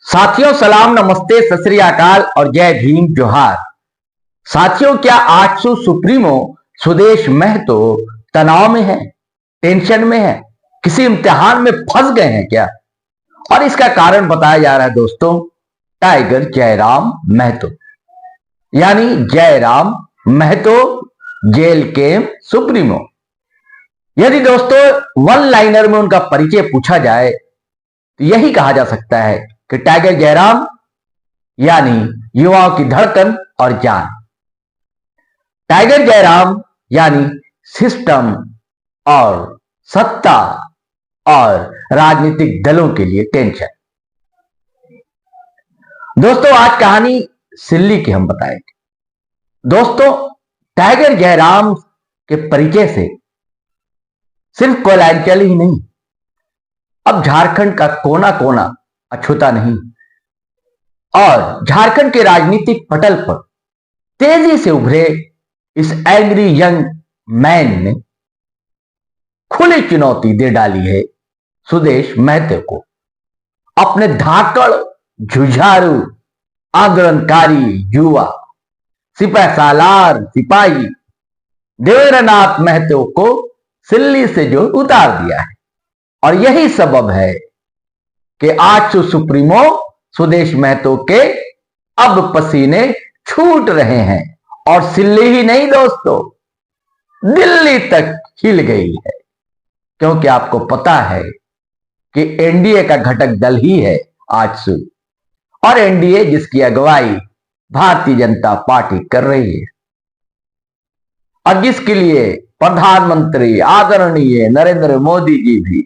साथियों सलाम नमस्ते सत श्री अकाल और जय भीम जोहार। साथियों क्या आजसू सुप्रीमो सुदेश महतो तनाव में है, टेंशन में है, किसी इम्तिहान में फंस गए हैं क्या? और इसका कारण बताया जा रहा है दोस्तों, टाइगर जयराम महतो यानी जयराम महतो जेल के सुप्रीमो। यदि दोस्तों वन लाइनर में उनका परिचय पूछा जाए तो यही कहा जा सकता है कि टाइगर जयराम यानी युवाओं की धड़कन और जान। टाइगर जयराम यानी सिस्टम और सत्ता और राजनीतिक दलों के लिए टेंशन। दोस्तों आज कहानी सिल्ली की हम बताएंगे। दोस्तों टाइगर जयराम के परिचय से सिर्फ कोयलांचल ही नहीं, अब झारखंड का कोना कोना अछूता नहीं और झारखंड के राजनीतिक पटल पर तेजी से उभरे इस एंग्री यंग मैन ने खुली चुनौती दे डाली है सुदेश महतो को। अपने धाकड़ जुझारू आंदोलनकारी युवा सिपाही सालार सिपाही देवेंद्रनाथ महतो को सिल्ली से जो उतार दिया है, और यही सबब है कि आज सुप्रीमो सुदेश महतो के अब पसीने छूट रहे हैं। और सिल्ली ही नहीं दोस्तों, दिल्ली तक हिल गई है, क्योंकि आपको पता है कि एनडीए का घटक दल ही है आजसू, और एनडीए जिसकी अगुवाई भारतीय जनता पार्टी कर रही है और जिसके लिए प्रधानमंत्री आदरणीय नरेंद्र मोदी जी भी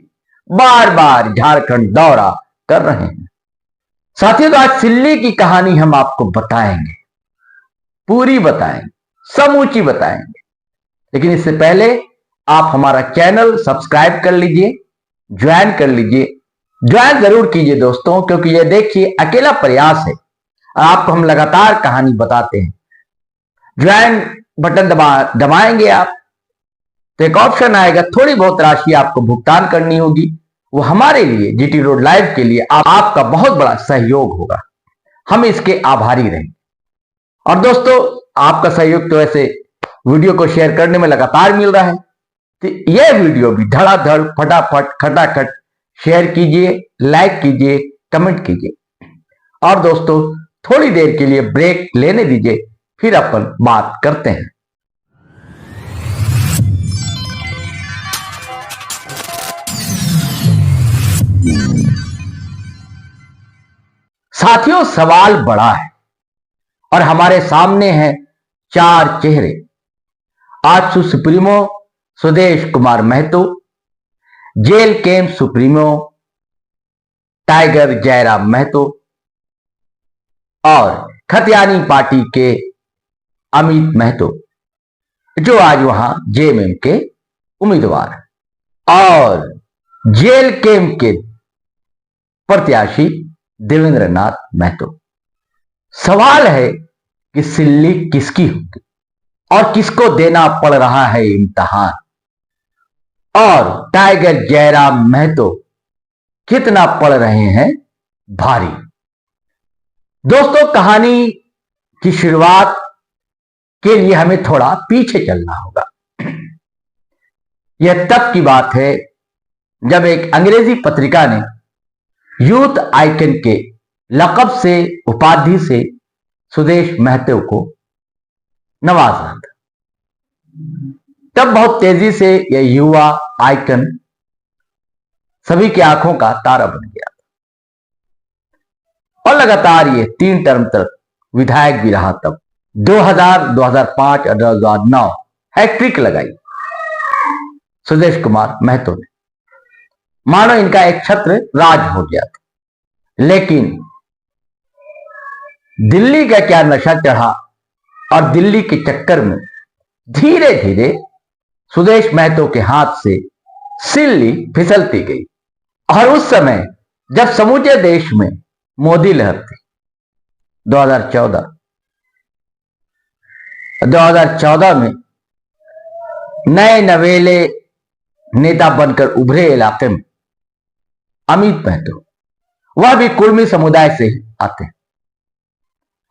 बार बार झारखंड दौरा कर रहे हैं। साथियों आज सिल्ली की कहानी हम आपको बताएंगे, पूरी बताएंगे, समूची बताएंगे। लेकिन इससे पहले आप हमारा चैनल सब्सक्राइब कर लीजिए, ज्वाइन कर लीजिए। ज्वाइन जरूर कीजिए दोस्तों, क्योंकि ये देखिए अकेला प्रयास है, आपको हम लगातार कहानी बताते हैं। ज्वाइन बटन दबाएंगे आप तो एक ऑप्शन आएगा, थोड़ी बहुत राशि आपको भुगतान करनी होगी। वो हमारे लिए जीटी रोड लाइव के लिए आपका बहुत बड़ा सहयोग होगा, हम इसके आभारी रहेंगे। और दोस्तों आपका सहयोग तो ऐसे वीडियो को शेयर करने में लगातार मिल रहा है, तो यह वीडियो भी धड़ाधड़ फटाफट खटाखट शेयर कीजिए, लाइक कीजिए, कमेंट कीजिए। और दोस्तों थोड़ी देर के लिए ब्रेक लेने दीजिए, फिर अपन बात करते हैं। साथियों सवाल बड़ा है और हमारे सामने हैं चार चेहरे। आज सुप्रीमो सुदेश कुमार महतो, जेल कैंप सुप्रीमो टाइगर जयराम महतो और खतियानी पार्टी के अमित महतो, जो आज वहां जेएमएम के उम्मीदवार, और जेल कैंप के प्रत्याशी देवेंद्रनाथ महतो। सवाल है कि सिल्ली किसकी होगी और किसको देना पड़ रहा है इम्तिहान, और टाइगर जयराम महतो कितना पड़ रहे हैं भारी। दोस्तों कहानी की शुरुआत के लिए हमें थोड़ा पीछे चलना होगा। यह तब की बात है जब एक अंग्रेजी पत्रिका ने यूथ आइकन के लकब से, उपाधि से सुदेश महतो को नवाजा था। तब बहुत तेजी से यह युवा आइकन सभी की आंखों का तारा बन गया और लगातार ये 3 टर्म तक विधायक भी रहा। तब 2000, 2005 और 2009 हैट्रिक लगाई सुदेश कुमार महतो ने, मानो इनका एक छत्र राज हो गया था। लेकिन दिल्ली का क्या नशा चढ़ा और दिल्ली के चक्कर में धीरे धीरे सुदेश महतो के हाथ से सिल्ली फिसलती गई। और उस समय जब समूचे देश में मोदी लहर थी, 2014 में नए नवेले नेता बनकर उभरे इलाके में अमित महतो वह भी कुर्मी समुदाय से ही आते हैं।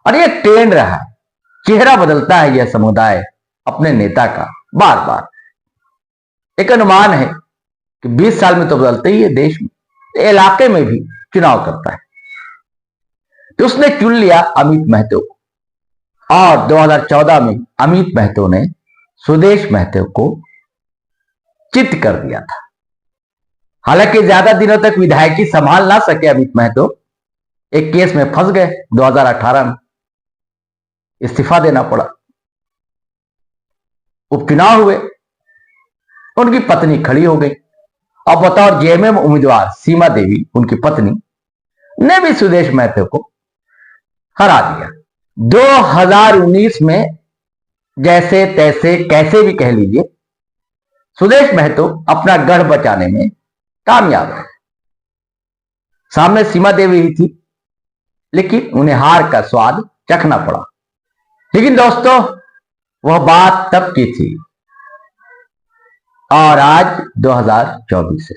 और यह ट्रेंड रहा है, चेहरा बदलता है यह समुदाय अपने नेता का बार बार। एक अनुमान है कि 20 साल में तो बदलते ही है देश में, इलाके में भी चुनाव करता है। तो उसने चुन लिया अमित महतो को, और 2014 में अमित महतो ने सुदेश महतो को चित कर दिया था। हालांकि ज्यादा दिनों तक विधायकी संभाल ना सके अमित महतो, एक केस में फंस गए। 2018 में इस्तीफा देना पड़ा। उपचुनाव हुए, उनकी पत्नी खड़ी हो गई और बतौर जेएमएम उम्मीदवार सीमा देवी, उनकी पत्नी, ने भी सुदेश महतो को हरा दिया। 2019 में जैसे तैसे कैसे भी कह लीजिए, सुदेश महतो अपना गढ़ बचाने में कामयाब रहे। सामने सीमा देवी ही थी, लेकिन उन्हें हार का स्वाद चखना पड़ा। लेकिन दोस्तों, वह बात तब की थी और आज 2024 है।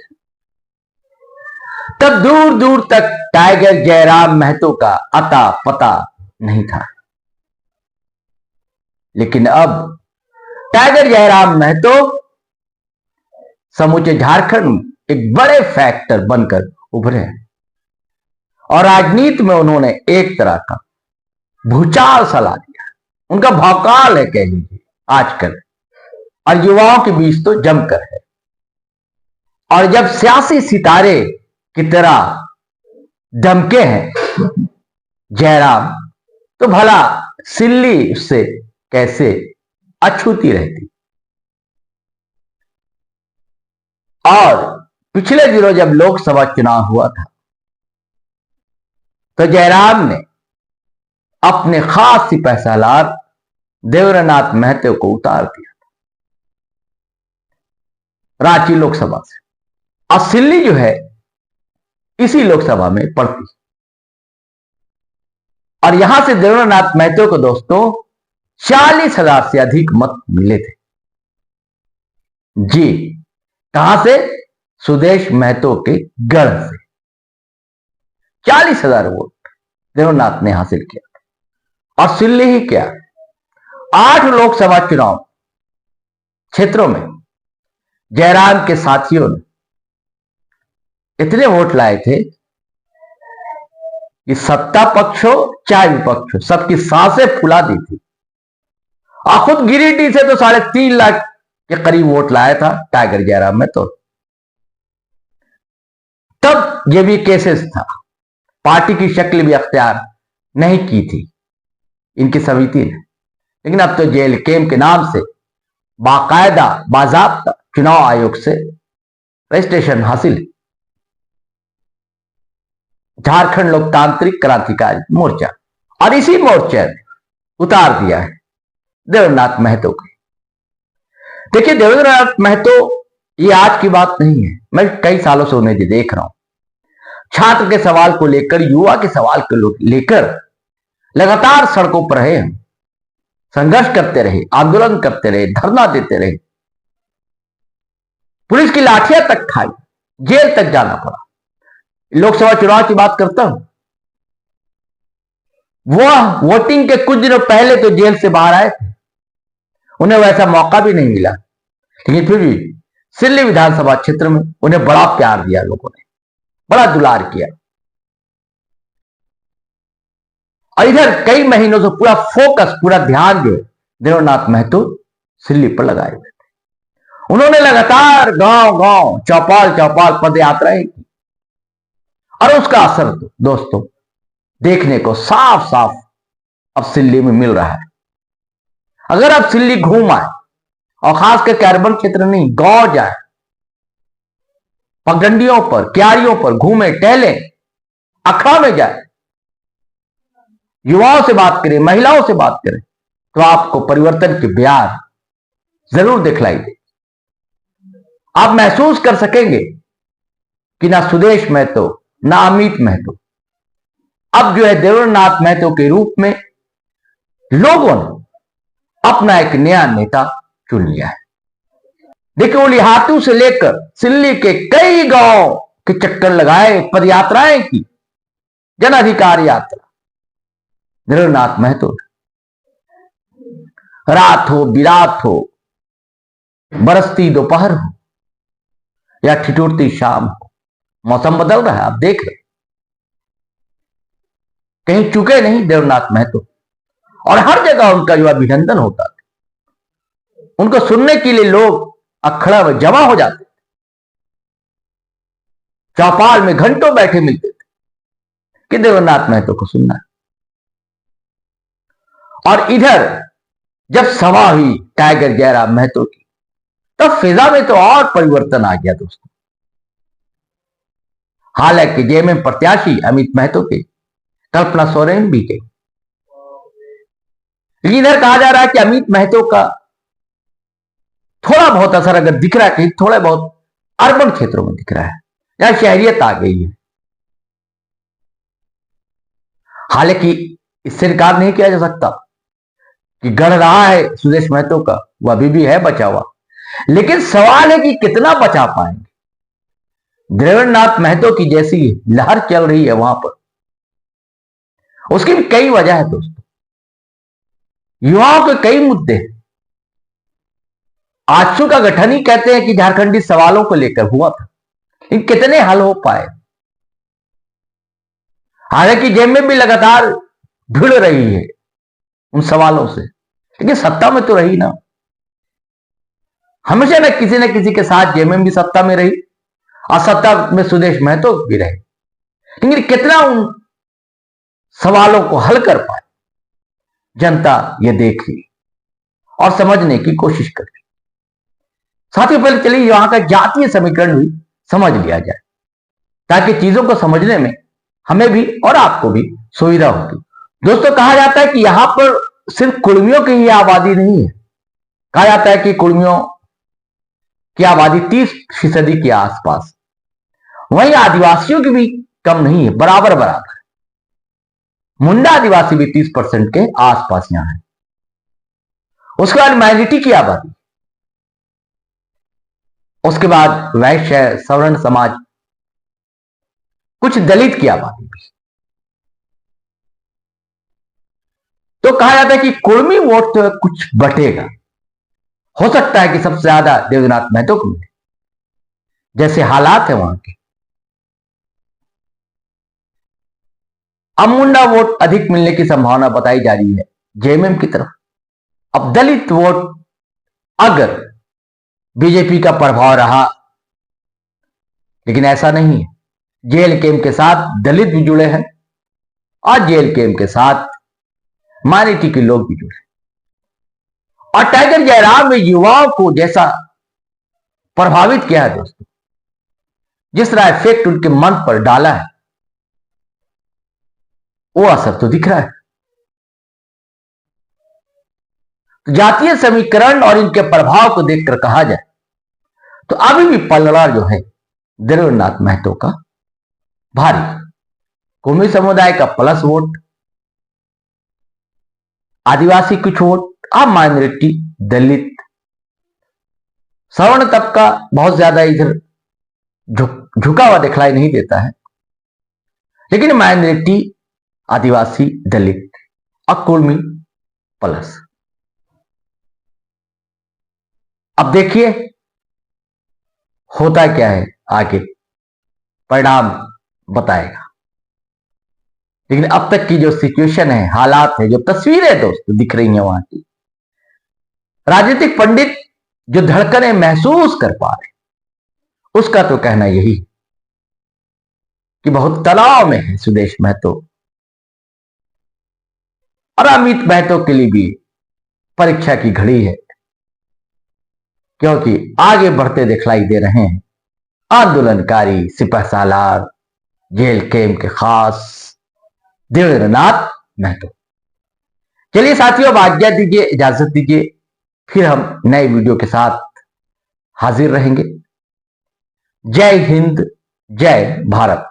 तब दूर दूर तक टाइगर जयराम महतो का अता पता नहीं था, लेकिन अब टाइगर जयराम महतो समूचे झारखंड में एक बड़े फैक्टर बनकर उभरे हैं। और राजनीति में उन्होंने एक तरह का भूचाल सा ला दिया। उनका भौकाल है कह लीजिए आजकल, और युवाओं के बीच तो जमकर है। और जब सियासी सितारे की तरह दमके हैं जयराम, तो भला सिल्ली उससे कैसे अछूती रहती। और पिछले दिनों जब लोकसभा चुनाव हुआ था, तो जयराम ने अपने खास सिपहसालार देवेंद्रनाथ महतो को उतार दिया रांची लोकसभा से। और सिल्ली जो है इसी लोकसभा में पड़ती। और यहां से देवेंद्रनाथ महतो को दोस्तों 40,000 से अधिक मत मिले थे। जी, कहां से? सुदेश महतो के गढ़ से 40,000 वोट देवेंद्रनाथ ने हासिल किया। और सिल्ली ही क्या, 8 लोकसभा चुनाव क्षेत्रों में जयराम के साथियों ने इतने वोट लाए थे कि सत्ता पक्ष हो चाहे विपक्ष हो, सबकी सांसें फुला दी थी। और खुद गिरिडीह से तो 3.5 लाख के करीब वोट लाया था टाइगर जयराम में। तो तब ये भी केसेस था, पार्टी की शक्ल भी अख्तियार नहीं की थी इनकी समिति ने। लेकिन अब तो जेल केम के नाम से बाकायदा बाजाब्ता चुनाव आयोग से रजिस्ट्रेशन हासिल है। झारखंड लोकतांत्रिक क्रांतिकारी मोर्चा, और इसी मोर्चे ने उतार दिया है देवेंद्रनाथ महतो को। देखिए, देवेंद्रनाथ महतो ये आज की बात नहीं है, मैं कई सालों से उन्हें देख रहा हूं। छात्र के सवाल को लेकर, युवा के सवाल को लेकर लगातार सड़कों पर रहे, संघर्ष करते रहे, आंदोलन करते रहे, धरना देते रहे, पुलिस की लाठियां तक खाई, जेल तक जाना पड़ा। लोकसभा चुनाव की बात करता हूं, वह वोटिंग के कुछ दिनों पहले तो जेल से बाहर आए थे, उन्हें वैसा मौका भी नहीं मिला। लेकिन फिर भी सिल्ली विधानसभा क्षेत्र में उन्हें बड़ा प्यार दिया, लोगों ने बड़ा दुलार किया। और इधर कई महीनों से पूरा फोकस, पूरा ध्यान जो है देवेंद्रनाथ महतो सिल्ली पर लगाए हुए थे। उन्होंने लगातार गांव गांव, चौपाल चौपाल पद यात्राएं की, और उसका असर दोस्तों देखने को साफ साफ अब सिल्ली में मिल रहा है। अगर अब सिल्ली घूम आए, और खासकर अर्बन क्षेत्र नहीं, गांव जाए, पगडंडियों पर, क्यारियों पर घूमे, टहले, अखड़ा में जाए, युवाओं से बात करें, महिलाओं से बात करें, तो आपको परिवर्तन की ब्याज जरूर दिखलाई दे। आप महसूस कर सकेंगे कि ना सुदेश महतो, ना अमित महतो, अब जो है देवेंद्रनाथ महतो के रूप में लोगों ने अपना एक नया नेता चुन लिया है। देखिए, उलिहातू से लेकर सिल्ली के कई गांव के चक्कर लगाए, पदयात्राएं की, जन अधिकार यात्रा देवेंद्रनाथ महतो। रात हो बिरात हो, बरसती दोपहर हो या ठिठुरती शाम हो, मौसम बदल रहा है, आप देख रहे, कहीं चुके नहीं देवेंद्रनाथ महतो। और हर जगह उनका जो अभिनंदन होता था, उनको सुनने के लिए लोग अखड़ा में जमा हो जाते थे, चौपाल में घंटों बैठे मिलते थे कि देवेंद्रनाथ महतो को सुनना है। और इधर जब सभा हुई टाइगर जयराम महतो की, तब फिजा में तो और परिवर्तन आ गया दोस्तों। हालांकि जेएमएम प्रत्याशी अमित महतो के कल्पना सोरेन भी गई, लेकिन इधर कहा जा रहा है कि अमित महतो का थोड़ा बहुत असर अगर दिख रहा है, कि थोड़ा बहुत अर्बन क्षेत्रों में दिख रहा है, या शहरियत आ गई है। हालांकि इससे इनकार नहीं किया जा सकता कि गढ़ रहा है सुदेश महतो का, वह अभी भी है बचा हुआ, लेकिन सवाल है कि कितना बचा पाएंगे। देवेंद्रनाथ महतो की जैसी लहर चल रही है वहां पर, उसकी भी कई वजह है दोस्तों। युवाओं के कई मुद्दे, आजसू का गठन ही कहते हैं कि झारखंडी सवालों को लेकर हुआ था, लेकिन कितने हल हो पाए। हालांकि जेब में भी लगातार भिड़ रही है उन सवालों से, लेकिन सत्ता में तो रही ना, हमेशा न किसी के साथ जेएमएम भी सत्ता में रही और सत्ता में सुदेश महतो भी रहे, लेकिन कितना उन सवालों को हल कर पाए, जनता ये देख ली और समझने की कोशिश कर रही। साथ ही पहले चलिए यहां का जातीय समीकरण भी समझ लिया जाए, ताकि चीजों को समझने में हमें भी और आपको भी सुविधा होगी। दोस्तों, कहा जाता है कि यहां पर सिर्फ कुर्मियों की ही आबादी नहीं है। कहा जाता है कि कुर्मियों की आबादी 30% के आसपास, वहीं आदिवासियों की भी कम नहीं है, बराबर बराबर। मुंडा आदिवासी भी 30% के आसपास यहां है। उसके बाद माइनॉरिटी की आबादी, उसके बाद वैश्य सवर्ण समाज, कुछ दलित की आबादी भी। तो कहा जाता है कि कुर्मी वोट तो कुछ बटेगा, हो सकता है कि सबसे ज्यादा देवेंद्रनाथ महतो को मिले, जैसे हालात है वहां के। अब मुंडा वोट अधिक मिलने की संभावना बताई जा रही है जेएमएम की तरफ। अब दलित वोट, अगर बीजेपी का प्रभाव रहा, लेकिन ऐसा नहीं है, जेएलकेएम के साथ दलित भी जुड़े हैं और जेएलकेएम के साथ माइनॉरिटी के लोग भी जुड़े। और टाइगर जयराम ने युवाओं को जैसा प्रभावित किया है दोस्तों, जिस तरह इफेक्ट उनके मन पर डाला है, वो असर तो दिख रहा है। तो जातीय समीकरण और इनके प्रभाव को देखकर कहा जाए तो अभी भी पलड़ा जो है देवेंद्रनाथ महतो का भारी। कुर्मी समुदाय का प्लस वोट, आदिवासी कुछ वोट, अब माइनॉरिटी, दलित, सवर्ण तबका बहुत ज्यादा इधर झुका हुआ दिखलाई नहीं देता है, लेकिन माइनॉरिटी, आदिवासी, दलित और कुर्मी प्लस। अब देखिए होता क्या है आगे, परिणाम बताएगा। लेकिन अब तक की जो सिचुएशन है, हालात है, जो तस्वीरें दोस्तों दिख रही हैं वहां की, राजनीतिक पंडित जो धड़कनें महसूस कर पा रहे, उसका तो कहना यही कि बहुत तनाव में है सुदेश महतो, और अमित महतो के लिए भी परीक्षा की घड़ी है, क्योंकि आगे बढ़ते दिखलाई दे रहे हैं आंदोलनकारी सिपहसालार, जेएलकेएम के खास देवेंद्रनाथ महतो। चलिए साथियों, अब आज्ञा दीजिए, इजाजत दीजिए, फिर हम नए वीडियो के साथ हाजिर रहेंगे। जय हिंद, जय भारत।